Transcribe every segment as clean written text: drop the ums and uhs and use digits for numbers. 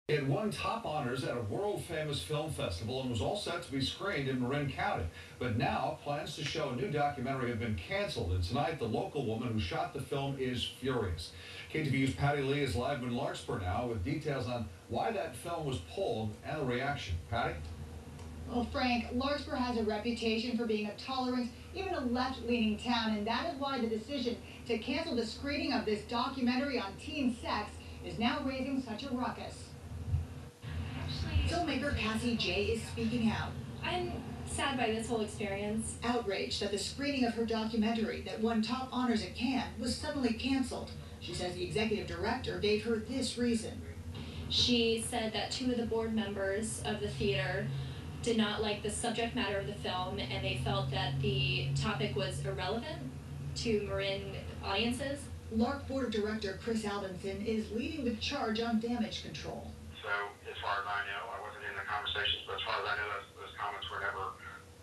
It won top honors at a world-famous film festival and was all set to be screened in Marin County. But now, plans to show a new documentary have been canceled, and tonight the local woman who shot the film is furious. KTVU's Patty Lee is live in Larkspur now with details on why that film was pulled and the reaction. Patty? Well, Frank, Larkspur has a reputation for being a tolerant, even a left-leaning town, and that is why the decision to cancel the screening of this documentary on teen sex is now raising such a ruckus. Filmmaker Cassie Jaye is speaking out. I'm sad by this whole experience. Outraged that the screening of her documentary that won top honors at Cannes was suddenly canceled. She says the executive director gave her this reason. She said that 2 of the board members of the theater did not like the subject matter of the film, and they felt that the topic was irrelevant to Marin audiences. Lark Board Director Chris Albinson is leading the charge on damage control. So as far as I know, I wasn't in the conversations, but as far as I know, those comments were never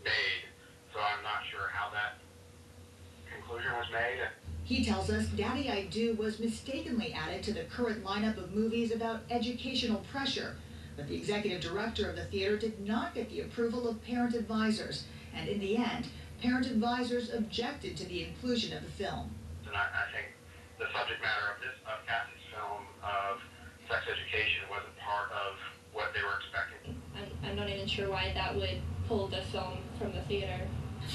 made. So I'm not sure how that conclusion was made. He tells us Daddy I Do was mistakenly added to the current lineup of movies about educational pressure. But the executive director of the theater did not get the approval of parent advisors. And in the end, parent advisors objected to the inclusion of the film. And I think the subject matter of Cassie's film of sex education wasn't part of what they were expecting. I'm not even sure why that would pull the film from the theater.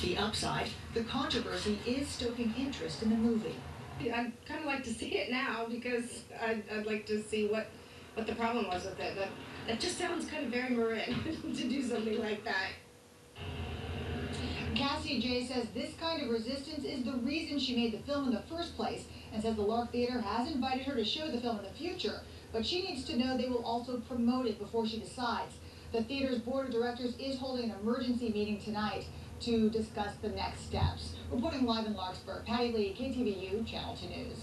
The upside, the controversy is stoking interest in the movie. I'd kind of like to see it now because I'd like to see what the problem was with it. That just sounds kind of very Marin to do something like that. Cassie Jaye says this kind of resistance is the reason she made the film in the first place, and says the Lark Theatre has invited her to show the film in the future, but she needs to know they will also promote it before she decides. The theater's board of directors is holding an emergency meeting tonight to discuss the next steps. Reporting live in Larkspur, Patty Lee, KTVU, Channel 2 News.